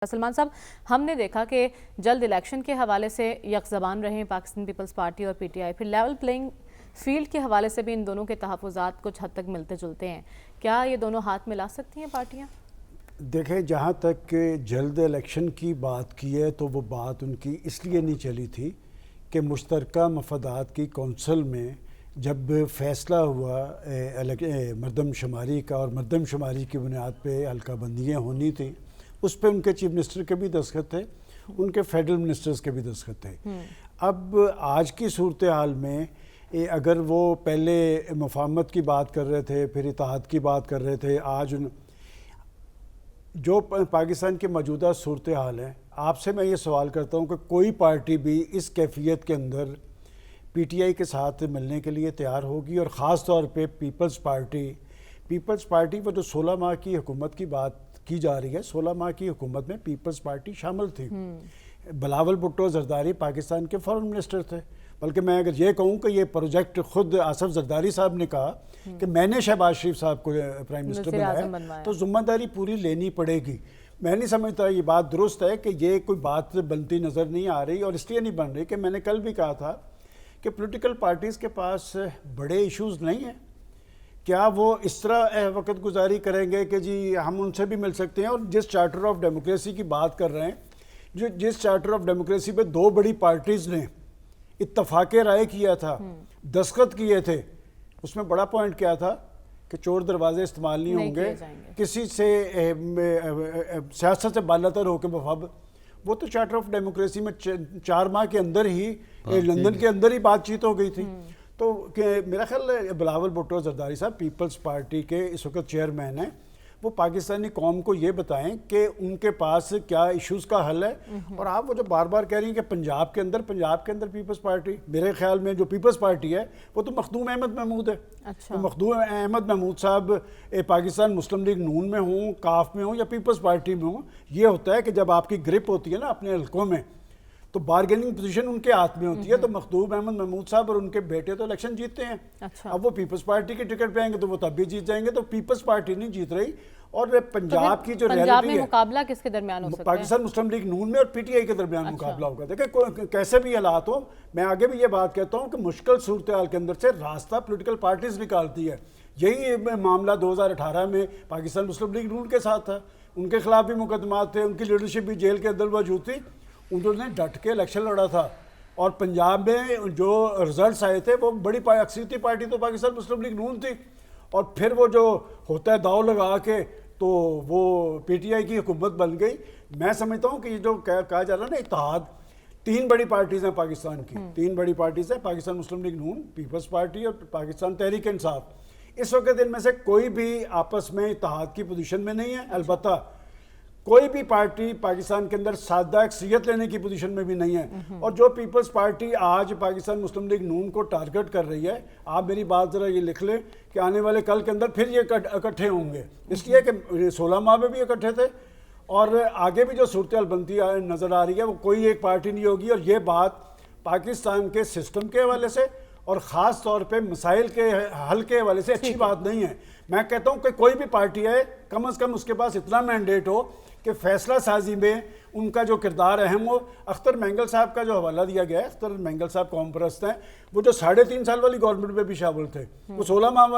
سلمان صاحب، ہم نے دیکھا کہ جلد الیکشن کے حوالے سے یک زبان رہے پاکستان پیپلز پارٹی اور پی ٹی آئی، پھر لیول پلینگ فیلڈ کے حوالے سے بھی ان دونوں کے تحفظات کچھ حد تک ملتے جلتے ہیں. کیا یہ دونوں ہاتھ ملا سکتی ہیں پارٹیاں؟ دیکھیں، جہاں تک کہ جلد الیکشن کی بات کی ہے تو وہ بات ان کی اس لیے نہیں چلی تھی کہ مشترکہ مفادات کی کونسل میں جب فیصلہ ہوا مردم شماری کا اور مردم شماری کی بنیاد پہ حلقہ بندیاں ہونی تھیں، اس پہ ان کے چیف منسٹر کے بھی دستخط تھے، ان کے فیڈرل منسٹرز کے بھی دستخط تھے. اب آج کی صورتحال میں اگر وہ پہلے مفاہمت کی بات کر رہے تھے، پھر اتحاد کی بات کر رہے تھے، آج جو پاکستان کی موجودہ صورتحال ہے، آپ سے میں یہ سوال کرتا ہوں کہ کوئی پارٹی بھی اس کیفیت کے اندر پی ٹی آئی کے ساتھ ملنے کے لیے تیار ہوگی؟ اور خاص طور پہ پیپلز پارٹی وہ جو 16 ماہ کی حکومت کی بات کی جا رہی ہے، 16 ماہ کی حکومت میں پیپلز پارٹی شامل تھی. بلاول بھٹو زرداری پاکستان کے فارن منسٹر تھے، بلکہ میں اگر یہ کہوں کہ یہ پروجیکٹ خود آصف زرداری صاحب نے کہا کہ میں نے شہباز شریف صاحب کو پرائم منسٹر بنایا تو ذمہ داری پوری لینی پڑے گی. میں نہیں سمجھتا یہ بات درست ہے کہ یہ کوئی بات بنتی نظر نہیں آ رہی، اور اس لیے نہیں بن رہی کہ میں نے کل بھی کہا تھا کہ پولیٹیکل پارٹیز کے پاس بڑے ایشوز نہیں ہیں. کیا وہ اس طرح وقت گزاری کریں گے کہ جی ہم ان سے بھی مل سکتے ہیں؟ اور جس چارٹر آف ڈیموکریسی کی بات کر رہے ہیں، جس چارٹر آف ڈیموکریسی پہ 2 بڑی پارٹیز نے اتفاق رائے کیا تھا، دستخط کیے تھے، اس میں بڑا پوائنٹ کیا تھا کہ چور دروازے استعمال نہیں ہوں گے، کسی سے سیاست سے بالاتر ہو کے وہ تو چارٹر آف ڈیموکریسی میں 4 ماہ کے اندر ہی لندن کے اندر ہی بات چیت ہو گئی تھی. تو میرا خیال ہے بلاول بھٹو زرداری صاحب پیپلز پارٹی کے اس وقت چیئرمین ہیں، وہ پاکستانی قوم کو یہ بتائیں کہ ان کے پاس کیا ایشوز کا حل ہے. اور آپ وہ جو بار بار کہہ رہی ہیں کہ پنجاب کے اندر پیپلز پارٹی، میرے خیال میں جو پیپلز پارٹی ہے وہ تو مخدوم احمد محمود ہے. تو مخدوم احمد محمود صاحب پاکستان مسلم لیگ نون میں ہوں، کاف میں ہوں یا پیپلز پارٹی میں ہوں، یہ ہوتا ہے کہ جب آپ کی گرپ ہوتی ہے نا اپنے حلقوں میں تو بارگیننگ پوزیشن ان کے ہاتھ میں ہوتی ہے. تو مخدوم احمد محمود صاحب اور ان کے بیٹے تو الیکشن جیتتے ہیں. اب وہ پیپلز پارٹی کے ٹکٹ پہ آئیں گے تو وہ تب بھی جیت جائیں گے. تو پیپلز پارٹی نہیں جیت رہی. اور پنجاب کی جو ریالٹی ہے، مقابلہ کس کے درمیان ہو سکتا ہے؟ پاکستان مسلم لیگ نون میں اور پی ٹی آئی کے درمیان مقابلہ ہوگا. دیکھیں کیسے بھی حالات ہوں، میں آگے بھی یہ بات کہتا ہوں کہ مشکل صورتحال کے اندر سے راستہ پولیٹیکل پارٹیز نکالتی ہے. یہی معاملہ 2018 میں پاکستان مسلم لیگ نون کے ساتھ تھا. ان کے خلاف بھی مقدمات تھے، ان کی لیڈرشپ بھی جیل کے اندر موجود تھی. انہوں نے ڈٹ کے الیکشن لڑا تھا، اور پنجاب میں جو رزلٹس آئے تھے وہ بڑی اکثریتی پارٹی تو پاکستان مسلم لیگ نون تھی. اور پھر وہ جو ہوتا ہے داؤ لگا کے تو وہ پی ٹی آئی کی حکومت بن گئی. میں سمجھتا ہوں کہ یہ جو کہا جا رہا ہے نا اتحاد، 3 بڑی پارٹیز ہیں پاکستان کی، 3 بڑی پارٹیز ہیں، پاکستان مسلم لیگ نون، پیپلز پارٹی اور پاکستان تحریک انصاف. اس وقت ان میں سے کوئی بھی آپس میں اتحاد کی پوزیشن میں نہیں ہے. البتہ کوئی بھی پارٹی پاکستان کے اندر سادہ اکثریت لینے کی پوزیشن میں بھی نہیں ہے. اور جو پیپلز پارٹی آج پاکستان مسلم لیگ نون کو ٹارگٹ کر رہی ہے، آپ میری بات ذرا یہ لکھ لیں کہ آنے والے کل کے اندر پھر یہ اکٹھے ہوں گے، اس لیے کہ 16 ماہ میں بھی اکٹھے تھے. اور آگے بھی جو صورتحال بنتی نظر آ رہی ہے وہ کوئی ایک پارٹی نہیں ہوگی. اور یہ بات پاکستان کے سسٹم کے حوالے سے اور خاص طور پہ مسائل کے حل کے حوالے سے اچھی بات نہیں ہے. میں کہتا ہوں کہ کوئی بھی پارٹی ہے کم از کم اس کے پاس اتنا مینڈیٹ ہو کہ فیصلہ سازی میں ان کا جو کردار اہم ہو. اختر مینگل صاحب کا جو حوالہ دیا گیا ہے، اختر مینگل صاحب قوم پرست ہیں، وہ جو 3.5 سال والی گورنمنٹ میں بھی شامل تھے، وہ 16 ماہ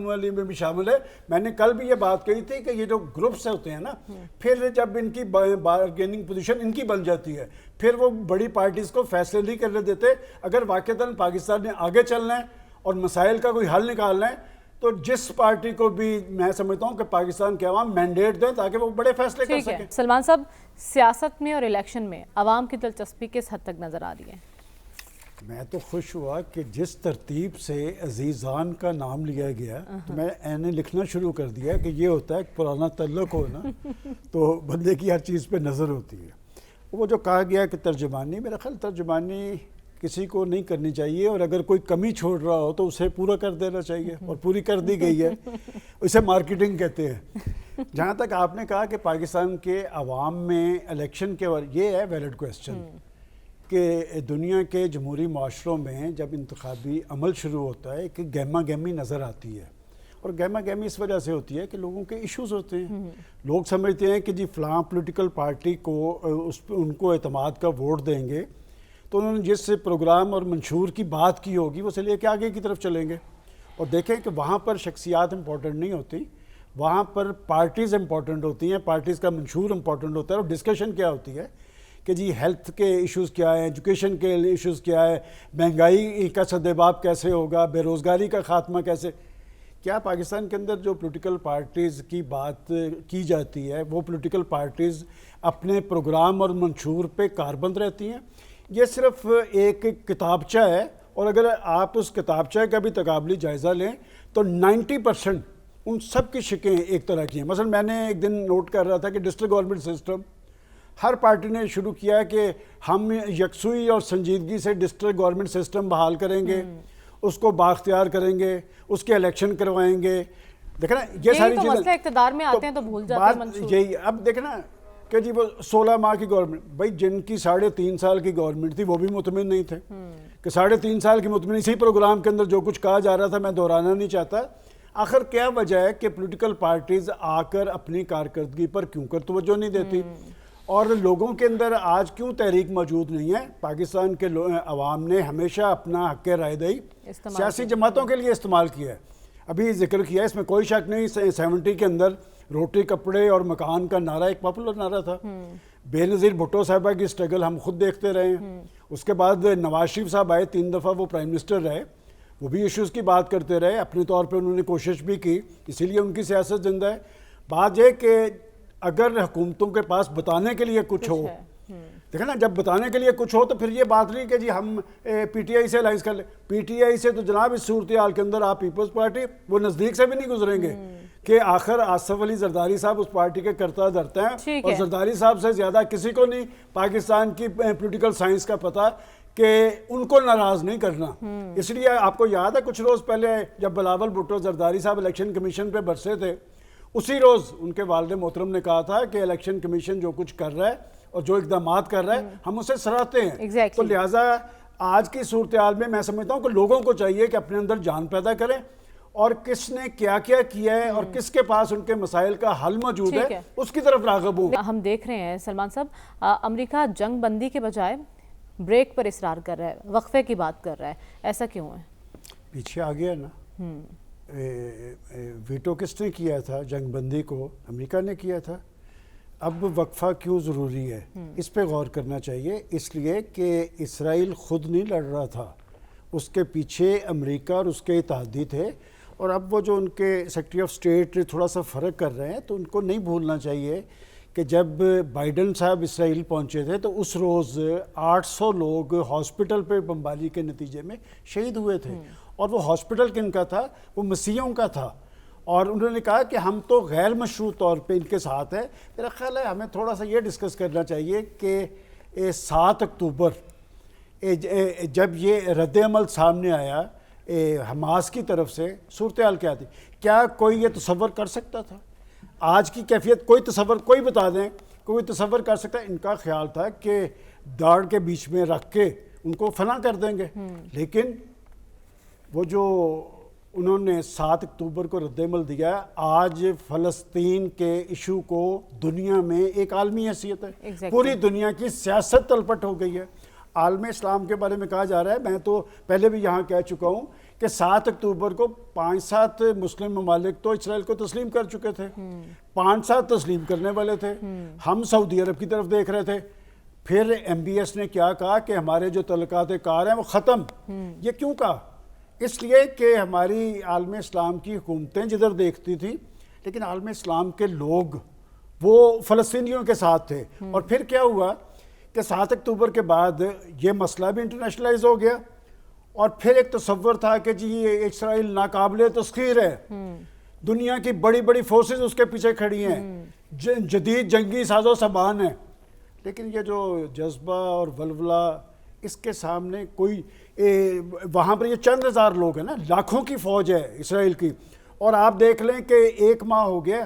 والی میں بھی شامل ہے. میں نے کل بھی یہ بات کہی تھی کہ یہ جو گروپس ہوتے ہیں نا، پھر جب ان کی بارگیننگ پوزیشن ان کی بن جاتی ہے، پھر وہ بڑی پارٹیز کو فیصلے نہیں کرنے دیتے. اگر واقعتاً پاکستان نے آگے چلنا ہے اور مسائل کا کوئی حل نکالنا ہے تو جس پارٹی کو بھی میں سمجھتا ہوں کہ پاکستان کے عوام مینڈیٹ دیں تاکہ وہ بڑے فیصلے کر سکیں. سلمان صاحب، سیاست میں اور الیکشن میں عوام کی دلچسپی کس حد تک نظر آ رہی ہے؟ میں تو خوش ہوا کہ جس ترتیب سے عزیزان کا نام لیا گیا تو میں نے لکھنا شروع کر دیا کہ یہ ہوتا ہے پرانا تعلق ہو نا تو بندے کی ہر چیز پہ نظر ہوتی ہے. وہ جو کہا گیا کہ ترجمانی، میرا خیال ترجمانی کسی کو نہیں کرنی چاہیے، اور اگر کوئی کمی چھوڑ رہا ہو تو اسے پورا کر دینا چاہیے، اور پوری کر دی گئی ہے. اسے مارکیٹنگ کہتے ہیں. جہاں تک آپ نے کہا کہ پاکستان کے عوام میں الیکشن کے یہ ہے ویلڈ کویسچن کہ دنیا کے جمہوری معاشروں میں جب انتخابی عمل شروع ہوتا ہے کہ گہما گہمی نظر آتی ہے. اور گہما گہمی اس وجہ سے ہوتی ہے کہ لوگوں کے ایشوز ہوتے ہیں. لوگ سمجھتے ہیں کہ جی فلاں پولیٹیکل پارٹی کو ان کو اعتماد کا ووٹ دیں گے تو انہوں نے جس پروگرام اور منشور کی بات کی ہوگی وہ سے لے کے آگے کی طرف چلیں گے. اور دیکھیں کہ وہاں پر شخصیات امپورٹنٹ نہیں ہوتی, وہاں پر پارٹیز امپورٹنٹ ہوتی ہیں, پارٹیز کا منشور امپورٹنٹ ہوتا ہے. اور ڈسکشن کیا ہوتی ہے کہ جی ہیلتھ کے ایشوز کیا ہیں, ایجوکیشن کے ایشوز کیا ہے, مہنگائی کا سدباب کیسے ہوگا, بے روزگاری کا خاتمہ کیسے. کیا پاکستان کے اندر جو پولیٹیکل پارٹیز کی بات کی جاتی ہے وہ پولیٹیکل پارٹیز اپنے پروگرام اور منشور پہ کاربند رہتی ہیں؟ یہ صرف ایک کتابچہ ہے, اور اگر آپ اس کتابچہ کا بھی تقابلی جائزہ لیں تو 90% ان سب کی شکیں ایک طرح کی ہیں. مثلا میں نے ایک دن نوٹ کر رہا تھا کہ ڈسٹرکٹ گورنمنٹ سسٹم ہر پارٹی نے شروع کیا ہے کہ ہم یکسوئی اور سنجیدگی سے ڈسٹرکٹ گورنمنٹ سسٹم بحال کریں گے, اس کو بااختیار کریں گے, اس کے الیکشن کروائیں گے. دیکھیں نا یہ ساری چیزیں مسئلہ اقتدار میں آتے ہیں تو بھول جاتے ہیں منشور. یہی اب دیکھیں نا کہ جی وہ 16 ماہ کی گورنمنٹ, بھائی جن کی 3.5 سال کی گورنمنٹ تھی وہ بھی مطمئن نہیں تھے کہ 3.5 سال کی مطمئن. اسی پروگرام کے اندر جو کچھ کہا جا رہا تھا میں دہرانا نہیں چاہتا. آخر کیا وجہ ہے کہ پولیٹیکل پارٹیز آ کر اپنی کارکردگی پر کیوں کر توجہ نہیں دیتی, اور لوگوں کے اندر آج کیوں تحریک موجود نہیں ہے؟ پاکستان کے عوام نے ہمیشہ اپنا حق رائے دہی سیاسی جماعتوں کے لیے استعمال کیا ہے. ابھی ذکر کیا ہے, اس میں کوئی شک نہیں, 70 کے اندر روٹی کپڑے اور مکان کا نعرہ ایک پاپولر نعرہ تھا. بے نظیر بھٹو صاحبہ کی سٹرگل ہم خود دیکھتے رہے ہیں. اس کے بعد نواز شریف صاحب آئے, 3 دفعہ وہ پرائم منسٹر رہے, وہ بھی ایشوز کی بات کرتے رہے, اپنے طور پہ انہوں نے کوشش بھی کی, اسی لیے ان کی سیاست زندہ ہے. بات یہ کہ اگر حکومتوں کے پاس بتانے کے لیے کچھ ہو, دیکھیں نا جب بتانے کے لیے کچھ ہو تو پھر یہ بات نہیں کہ جی ہم پی ٹی آئی سے الائنس کر لیں. پی ٹی آئی سے تو جناب اس صورتحال کے اندر آپ پیپلز پارٹی وہ نزدیک سے بھی نہیں گزریں گے کہ آخر آصف علی زرداری صاحب اس پارٹی کے کرتا دھرتا ہیں, اور زرداری صاحب سے زیادہ کسی کو نہیں پاکستان کی پولیٹیکل سائنس کا پتہ کہ ان کو ناراض نہیں کرنا. اس لیے آپ کو یاد ہے کچھ روز پہلے جب بلاول بھٹو زرداری صاحب الیکشن کمیشن پہ برسے تھے, اسی روز ان کے والد محترم نے کہا تھا کہ الیکشن کمیشن جو کچھ کر رہا ہے اور جو اقدامات کر رہا ہے ہم اسے سراہتے ہیں. تو لہٰذا آج کی صورتحال میں میں سمجھتا ہوں کہ لوگوں کو چاہیے کہ اپنے اندر جان پیدا کریں, اور کس نے کیا کیا کیا ہے اور کس کے پاس ان کے مسائل کا حل موجود ہے اس کی طرف راغب ہوں. ہم دیکھ رہے ہیں سلمان صاحب, امریکہ جنگ بندی کے بجائے بریک پر اصرار کر رہا ہے, وقفے کی بات کر رہا ہے, ایسا کیوں ہے؟ پیچھے آ گیا نا, ویٹو کس نے کیا تھا جنگ بندی کو؟ امریکہ نے کیا تھا. اب وقفہ کیوں ضروری ہے اس پہ غور کرنا چاہیے, اس لیے کہ اسرائیل خود نہیں لڑ رہا تھا, اس کے پیچھے امریکہ اور اس کے اتحادی تھے. اور اب وہ جو ان کے سیکرٹری آف اسٹیٹ تھوڑا سا فرق کر رہے ہیں تو ان کو نہیں بھولنا چاہیے کہ جب بائیڈن صاحب اسرائیل پہنچے تھے تو اس روز 800 لوگ ہاسپٹل پہ بمباری کے نتیجے میں شہید ہوئے تھے. اور وہ ہاسپٹل کن کا تھا؟ وہ مسیحیوں کا تھا. اور انہوں نے کہا کہ ہم تو غیر مشروط طور پہ ان کے ساتھ ہیں. میرا خیال ہے ہمیں تھوڑا سا یہ ڈسکس کرنا چاہیے کہ 7 اکتوبر جب یہ رد عمل سامنے آیا حماس کی طرف سے, صورتحال کیا تھی؟ کیا کوئی یہ تصور کر سکتا تھا؟ آج کی کیفیت کوئی بتا دیں, کوئی تصور کر سکتا ہے؟ ان کا خیال تھا کہ داڑھ کے بیچ میں رکھ کے ان کو فنا کر دیں گے. لیکن وہ جو انہوں نے 7 اکتوبر کو رد عمل دیا, آج فلسطین کے ایشو کو دنیا میں ایک عالمی حیثیت ہے. پوری دنیا کی سیاست تلپٹ ہو گئی ہے. عالم اسلام کے بارے میں کہا جا رہا ہے, میں تو پہلے بھی یہاں کہہ چکا ہوں کہ 7 اکتوبر کو 5-7 مسلم ممالک تو اسرائیل کو تسلیم کر چکے تھے, 5-7 تسلیم کرنے والے تھے. ہم سعودی عرب کی طرف دیکھ رہے تھے. پھر ایم بی ایس نے کیا کہا کہ ہمارے جو تعلقات کار ہیں وہ ختم. یہ کیوں کہا؟ اس لیے کہ ہماری عالم اسلام کی حکومتیں جدھر دیکھتی تھیں, لیکن عالم اسلام کے لوگ وہ فلسطینیوں کے ساتھ تھے. اور پھر کیا ہوا کہ 7 اکتوبر کے بعد یہ مسئلہ بھی انٹرنیشنلائز ہو گیا, اور پھر ایک تصور تھا کہ جی یہ اسرائیل ناقابل تسخیر ہے, دنیا کی بڑی بڑی فورسز اس کے پیچھے کھڑی ہیں, جدید جنگی ساز و سامان ہے. لیکن یہ جو جذبہ اور ولولہ اس کے سامنے کوئی وہاں پر یہ چند ہزار لوگ ہیں نا, لاکھوں کی فوج ہے اسرائیل کی. اور آپ دیکھ لیں کہ 1 ماہ ہو گیا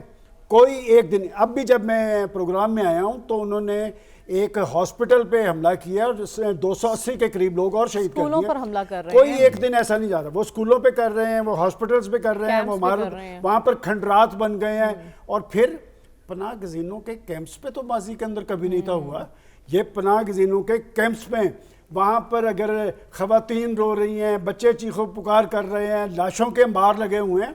کوئی ایک دن اب بھی جب میں پروگرام میں آیا ہوں تو انہوں نے ایک ہاسپٹل پہ حملہ کیا جس سے 280 کے قریب لوگ اور شہید کر اسکولوں دیے. پر حملہ کر رہے کوئی ہیں. ایک دن ایسا نہیں جا رہا. وہ اسکولوں پہ کر رہے ہیں, وہ ہاسپٹلز پہ کر رہے ہیں, وہ وہاں پر کھنڈرات بن گئے ہیں. اور پھر پناہ گزینوں کے کیمپس پہ تو ماضی کے اندر کبھی نہیں تھا ہوا. یہ پناہ گزینوں کے کیمپس پہ وہاں پر اگر خواتین رو رہی ہیں, بچے چیخو پکار کر رہے ہیں, لاشوں کے انبار لگے ہوئے ہیں,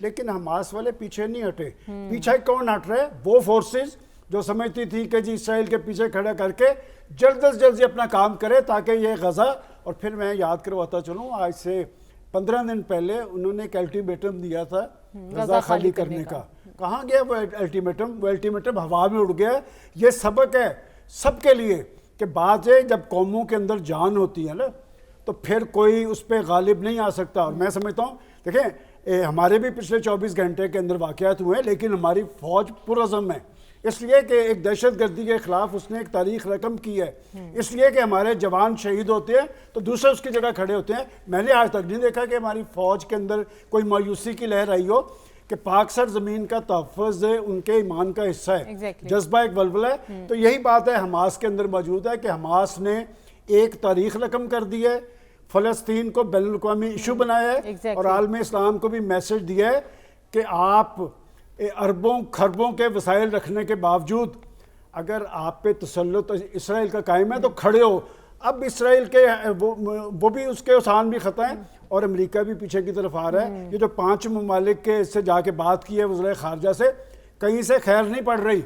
لیکن حماس والے پیچھے نہیں ہٹے. پیچھے کون ہٹ رہے؟ وہ فورسز جو سمجھتی تھی کہ جی اسرائیل کے پیچھے کھڑا کر کے جلد از جلد اپنا کام کرے تاکہ یہ غزہ. اور پھر میں یاد کرواتا چلوں, آج سے 15 دن پہلے انہوں نے ایک الٹیمیٹم دیا تھا غزہ خالی کرنے کا. کہاں گیا وہ الٹیمیٹم؟ وہ الٹیمیٹم ہوا میں اڑ گیا. یہ سبق ہے سب کے لیے کہ بات ہے جب قوموں کے اندر جان ہوتی ہے نا تو پھر کوئی اس پہ غالب نہیں آ سکتا. اور میں سمجھتا ہوں دیکھیں ہمارے بھی پچھلے 24 گھنٹے کے اندر واقعات ہوئے ہیں, لیکن ہماری فوج پرعزم ہے, اس لیے کہ ایک دہشت گردی کے خلاف اس نے ایک تاریخ رقم کی ہے, اس لیے کہ ہمارے جوان شہید ہوتے ہیں تو دوسرے اس کی جگہ کھڑے ہوتے ہیں. میں نے آج تک نہیں دیکھا کہ ہماری فوج کے اندر کوئی مایوسی کی لہر آئی ہو کہ پاک سر زمین کا تحفظ ان کے ایمان کا حصہ ہے, جذبہ ایک ولولہ ہے. تو یہی بات ہے حماس کے اندر موجود ہے کہ حماس نے ایک تاریخ رقم کر دی ہے, فلسطین کو بین الاقوامی ایشو بنایا ہے, اور عالم اسلام کو بھی میسج دیا ہے کہ آپ اربوں خربوں کے وسائل رکھنے کے باوجود اگر آپ پہ تسلط اسرائیل کا قائم ہے تو کھڑے ہو. اب اسرائیل کے وہ بھی اس کے اوسان بھی خطا ہیں, اور امریکہ بھی پیچھے کی طرف آ رہا ہے. یہ جو 5 ممالک کے سے جا کے بات کی ہے وزرائے خارجہ سے, کہیں سے خیر نہیں پڑ رہی.